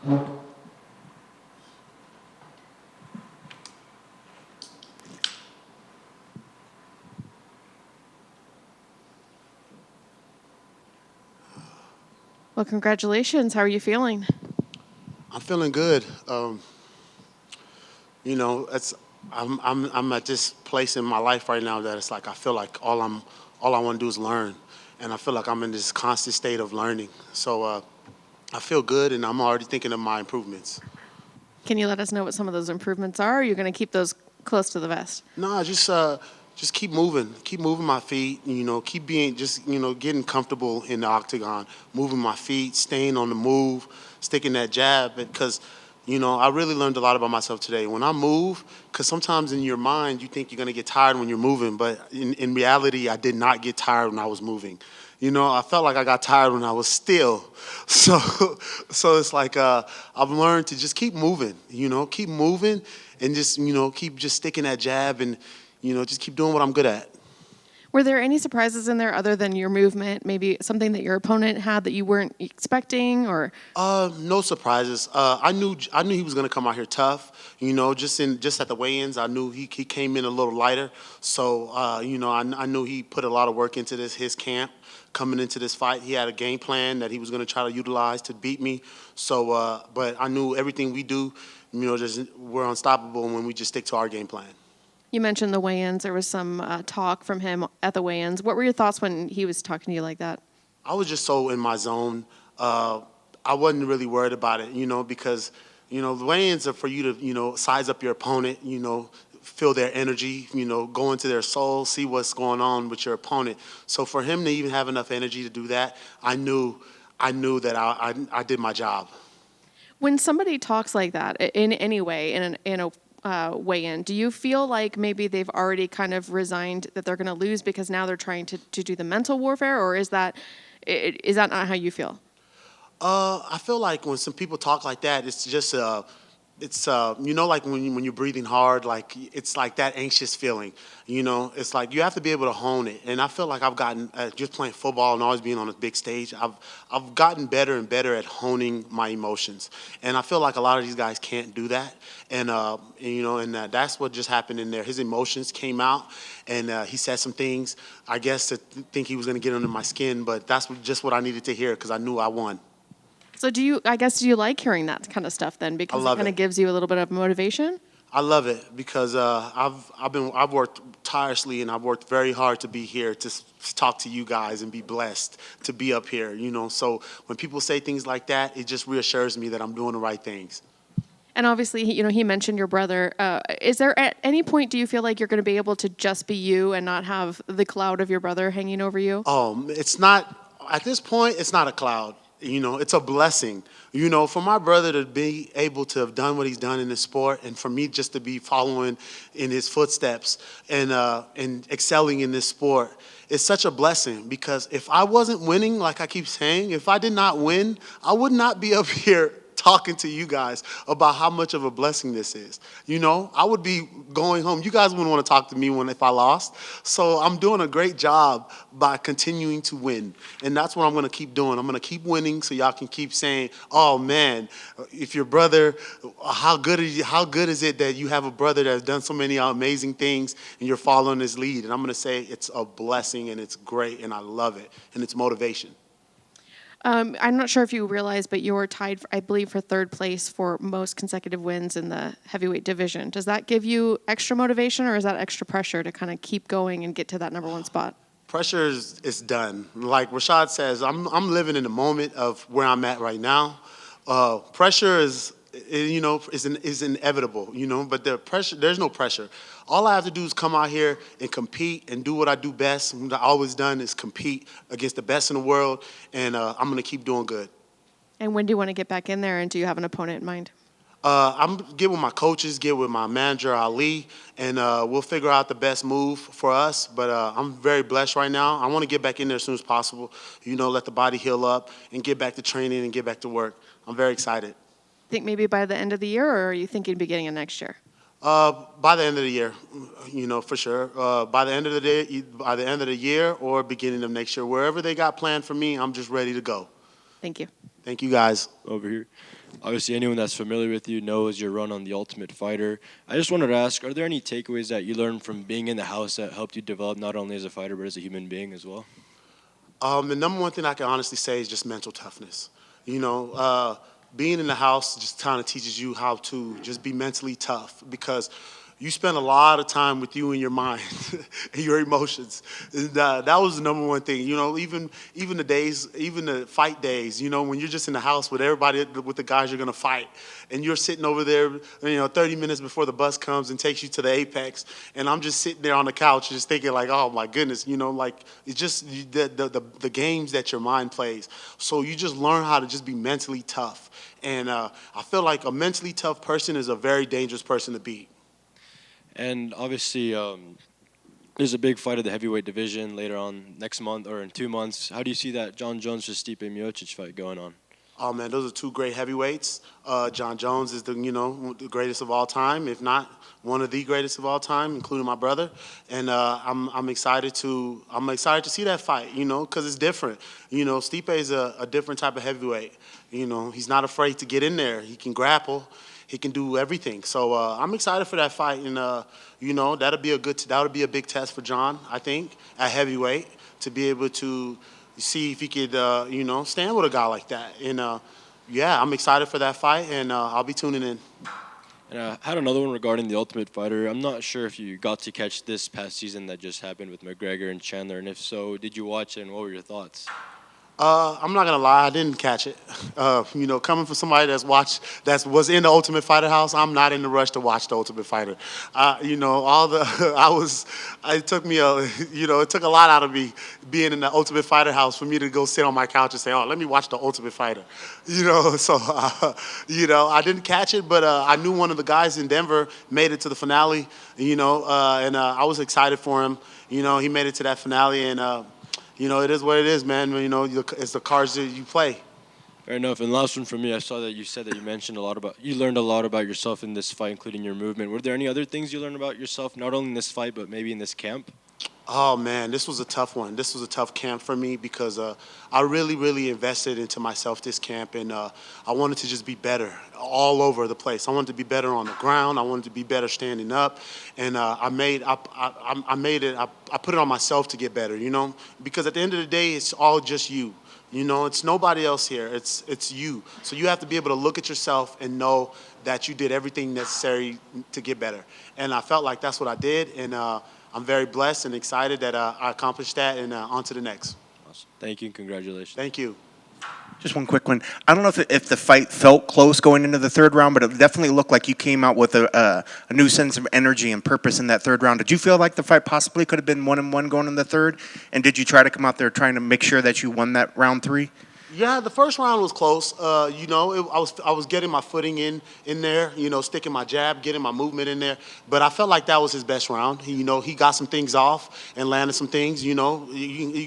Well, congratulations. How are you feeling? I'm feeling good. You know, it's I'm at this place in my life right now that it's like I feel like all I want to do is learn, and I feel like I'm in this constant state of learning. So I feel good, and I'm already thinking of my improvements. Can you let us know what some of those improvements are? Or are you going to keep those close to the vest? No, just keep moving my feet. You know, keep being just getting comfortable in the octagon, moving my feet, staying on the move, sticking that jab. Because I really learned a lot about myself today. When I move, because sometimes in your mind you think you're gonna get tired when you're moving, but in reality, I did not get tired when I was moving. I felt like I got tired when I was still. So, so it's like I've learned to just keep moving. Keep moving, and just keep just sticking that jab, and just keep doing what I'm good at. Were there any surprises in there other than your movement? Maybe something that your opponent had that you weren't expecting, or No surprises. I knew he was gonna come out here tough. Just at the weigh-ins, I knew he came in a little lighter. So I knew he put a lot of work into his camp coming into this fight. He had a game plan that he was gonna try to utilize to beat me. So, but I knew everything we do, just we're unstoppable when we just stick to our game plan. you mentioned the weigh-ins. There was some talk from him at the weigh-ins. What were your thoughts when he was talking to you like that? I was just so in my zone. I wasn't really worried about it, because the weigh-ins are for you to size up your opponent, feel their energy, go into their soul, see what's going on with your opponent. So for him to even have enough energy to do that, I knew that I did my job. When somebody talks like that in any way in a weigh-in, do you feel like maybe they've already kind of resigned that they're going to lose because now they're trying to do the mental warfare, or is that not how you feel? I feel like when some people talk like that, it's just like when you're breathing hard, like it's like that anxious feeling. It's like you have to be able to hone it. And I feel like I've gotten just playing football and always being on a big stage. I've gotten better and better at honing my emotions. And I feel like a lot of these guys can't do that. And that's what just happened in there. His emotions came out, and he said some things. I guess to think he was going to get under my skin, but just what I needed to hear because I knew I won. So do you like hearing that kind of stuff then I because it love kind of it. gives you a little bit of motivation? I love it because I've worked tirelessly and I've worked very hard to be here to talk to you guys and be blessed to be up here. So when people say things like that, it just reassures me that I'm doing the right things. And obviously, he mentioned your brother. Is there at any point do you feel like you're going to be able to just be you and not have the cloud of your brother hanging over you? It's not at this point. It's not a cloud. It's a blessing. For my brother to be able to have done what he's done in this sport, and for me just to be following in his footsteps and excelling in this sport, it's such a blessing. Because if I wasn't winning, like I keep saying, if I did not win, I would not be up here talking to you guys about how much of a blessing this is. I would be going home. You guys wouldn't want to talk to me if I lost. So I'm doing a great job by continuing to win. And that's what I'm going to keep doing. I'm going to keep winning so y'all can keep saying, "Oh man, if your brother, how good is it that you have a brother that's done so many amazing things and you're following his lead?" And I'm going to say it's a blessing and it's great and I love it and it's motivation. I'm not sure if you realize, but you're tied, I believe, for third place for most consecutive wins in the heavyweight division. Does that give you extra motivation, or is that extra pressure to kind of keep going and get to that number one spot? Pressure is done. Like Rashad says, I'm living in the moment of where I'm at right now. Pressure is inevitable. But there's no pressure. All I have to do is come out here and compete and do what I do best. What I always done is compete against the best in the world, and I'm gonna keep doing good. And when do you want to get back in there, and do you have an opponent in mind? I'm get with my coaches, get with my manager Ali, and we'll figure out the best move for us. But I'm very blessed right now. I want to get back in there as soon as possible. Let the body heal up and get back to training and get back to work. I'm very excited. Think maybe by the end of the year, or are you thinking beginning of next year? By the end of the year, for sure. By the end of the year or beginning of next year, wherever they got planned for me, I'm just ready to go. Thank you. Thank you, guys. Over here. Obviously, anyone that's familiar with you knows your run on The Ultimate Fighter. I just wanted to ask, are there any takeaways that you learned from being in the house that helped you develop not only as a fighter but as a human being as well? The number one thing I can honestly say is just mental toughness. You know, being in the house just kind of teaches you how to just be mentally tough because you spend a lot of time with you and your mind and your emotions. And, that was the number one thing. You know, even the days, even the fight days. You know, when you're just in the house with everybody, with the guys you're gonna fight, and you're sitting over there, 30 minutes before the bus comes and takes you to the apex, and I'm just sitting there on the couch, just thinking like, oh my goodness, like it's just the games that your mind plays. So you just learn how to just be mentally tough, and I feel like a mentally tough person is a very dangerous person to beat. And obviously, there's a big fight of the heavyweight division later on next month or in 2 months. How do you see that John Jones versus Stipe Miocic fight going on? Oh man, those are two great heavyweights. John Jones is the greatest of all time, if not one of the greatest of all time, including my brother. And I'm excited to see that fight, because it's different. Stipe is a different type of heavyweight. He's not afraid to get in there. He can grapple. He can do everything. So I'm excited for that fight, and that'll be a big test for John, I think, at heavyweight, to be able to see if he could, stand with a guy like that. And yeah, I'm excited for that fight, and I'll be tuning in. And I had another one regarding The Ultimate Fighter. I'm not sure if you got to catch this past season that just happened with McGregor and Chandler, and if so, did you watch it, and what were your thoughts? I'm not gonna lie, I didn't catch it. Coming from somebody was in the Ultimate Fighter house, I'm not in the rush to watch the Ultimate Fighter. It took me it took a lot out of me being in the Ultimate Fighter house for me to go sit on my couch and say, oh, let me watch the Ultimate Fighter. So I didn't catch it, but I knew one of the guys in Denver made it to the finale. And I was excited for him. He made it to that finale, and it is what it is, man. It's the cards that you play. Fair enough. And last one from me, I saw that you said that you learned a lot about yourself in this fight, including your movement. Were there any other things you learned about yourself, not only in this fight, but maybe in this camp? Oh, man, this was a tough one. This was a tough camp for me because I really, really invested into myself this camp, and I wanted to just be better all over the place. I wanted to be better on the ground. I wanted to be better standing up, and I put it on myself to get better, because at the end of the day, it's all just you. It's nobody else here. It's you. So you have to be able to look at yourself and know that you did everything necessary to get better. And I felt like that's what I did, and I'm very blessed and excited that I accomplished that, and on to the next. Awesome. Thank you and congratulations. Thank you. Just one quick one. I don't know if the fight felt close going into the third round, but it definitely looked like you came out with a new sense of energy and purpose in that third round. Did you feel like the fight possibly could have been 1-1 going in the third? And did you try to come out there trying to make sure that you won that round 3? Yeah, the first round was close. I was getting my footing in there, sticking my jab, getting my movement in there. But I felt like that was his best round. He got some things off and landed some things. You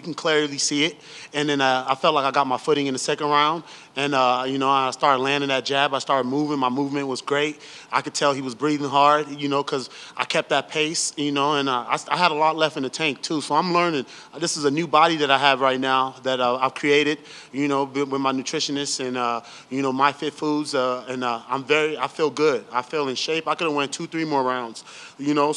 can clearly see it. And then I felt like I got my footing in the second round. And, I started landing that jab. I started moving. My movement was great. I could tell he was breathing hard, because I kept that pace, and I had a lot left in the tank, too. So I'm learning. This is a new body that I have right now that I've created, with my nutritionist and, My Fit Foods. And I feel good. I feel in shape. I could have went 2-3 more rounds,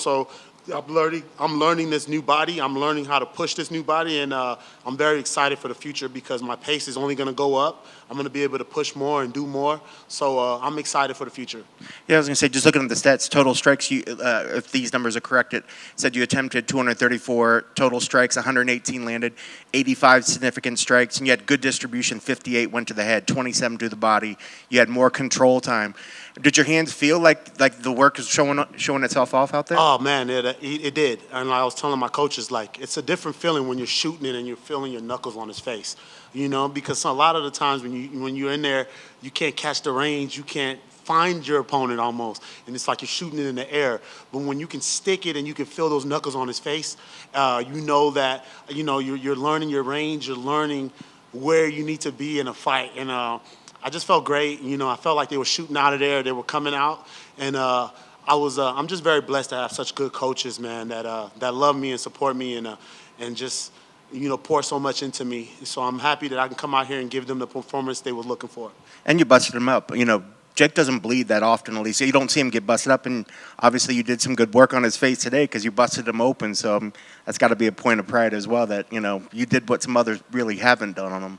so I'm learning this new body. I'm learning how to push this new body, and I'm very excited for the future because my pace is only going to go up. I'm going to be able to push more and do more. So I'm excited for the future. Yeah, I was going to say, just looking at the stats, total strikes, if these numbers are correct, it said you attempted 234 total strikes, 118 landed, 85 significant strikes, and you had good distribution, 58 went to the head, 27 to the body. You had more control time. Did your hands feel like the work is showing itself off out there? Oh, man, it did. And I was telling my coaches, it's a different feeling when you're shooting it and you're feeling your knuckles on his face, because a lot of the times when you're in there, you can't catch the range, you can't find your opponent almost, and it's like you're shooting it in the air. But when you can stick it and you can feel those knuckles on his face, that you're learning your range, you're learning where you need to be in a fight, and I just felt great. I felt like they were shooting out of there, they were coming out, and I'm just very blessed to have such good coaches, man, that love me and support me, and just pour so much into me. So I'm happy that I can come out here and give them the performance they were looking for. And you busted him up. Jake doesn't bleed that often, at least. You don't see him get busted up, and obviously you did some good work on his face today because you busted him open. So that's got to be a point of pride as well that, you did what some others really haven't done on him.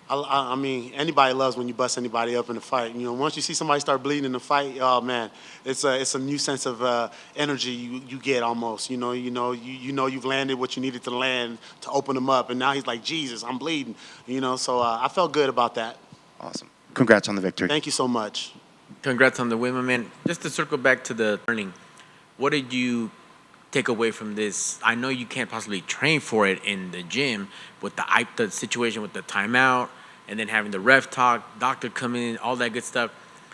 I mean, anybody loves when you bust anybody up in a fight. Once you see somebody start bleeding in a fight, oh man, it's a new sense of energy you get almost. You've landed what you needed to land to open him up, and now he's like, Jesus, I'm bleeding. So I felt good about that. Awesome. Congrats on the victory. Thank you so much. Congrats on the win, my man. Just to circle back to the learning, what did you take away from this? I know you can't possibly train for it in the gym with the situation with the timeout and then having the ref talk, doctor come in, all that good stuff.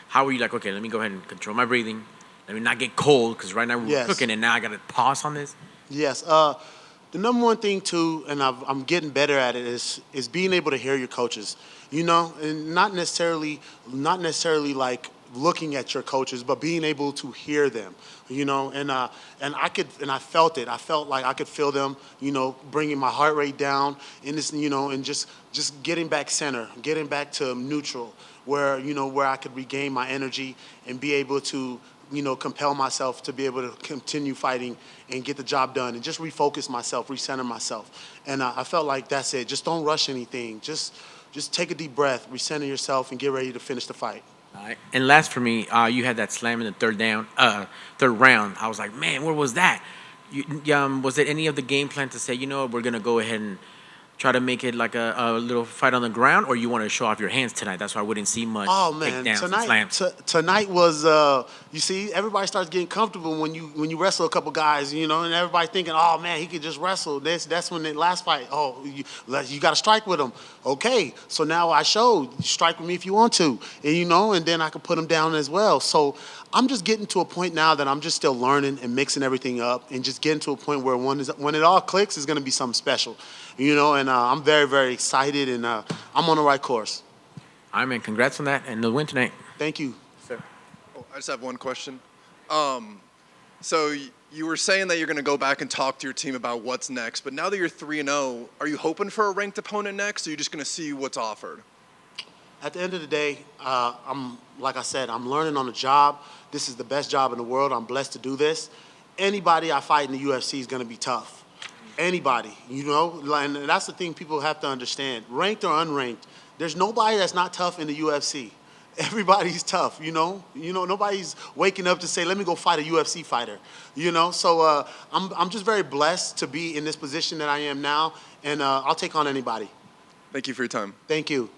How were you like, okay, let me go ahead and control my breathing. Let me not get cold because right now we're Yes. cooking and now I got to pause on this. Yes. The number one thing too, and I'm getting better at it, is being able to hear your coaches. And not necessarily like looking at your coaches, but being able to hear them. And I felt it. I felt like I could feel them. Bringing my heart rate down, and this, and just getting back center, getting back to neutral, where I could regain my energy and be able to compel myself to be able to continue fighting and get the job done and just refocus myself, recenter myself. And I felt like that's it. Just don't rush anything. Just take a deep breath, recenter yourself, and get ready to finish the fight. All right. And last for me, you had that slam in the third round. I was like, man, where was that? Was it any of the game plan to say, we're going to go ahead and try to make it like a little fight on the ground, or you want to show off your hands tonight? That's why I wouldn't see much takedowns and slams. Tonight was you see, everybody starts getting comfortable when you wrestle a couple guys, and everybody thinking, oh man, he could just wrestle. That's when the last fight, you got to strike with him. Okay, so now I showed, strike with me if you want to, and then I can put him down as well. So I'm just getting to a point now that I'm just still learning and mixing everything up, and just getting to a point where when it all clicks, it's going to be something special, and I'm very, very excited, and I'm on the right course. All right, man, congrats on that and the win tonight. Thank you. Oh, I just have one question. So you were saying that you're going to go back and talk to your team about what's next, but now that you're 3-0, are you hoping for a ranked opponent next, or are you just going to see what's offered? At the end of the day, like I said, I'm learning on the job. This is the best job in the world. I'm blessed to do this. Anybody I fight in the UFC is going to be tough. Anybody, and that's the thing people have to understand. Ranked or unranked, there's nobody that's not tough in the UFC. Everybody's tough, nobody's waking up to say, let me go fight a UFC fighter, So I'm just very blessed to be in this position that I am now, and I'll take on anybody. Thank you for your time. Thank you.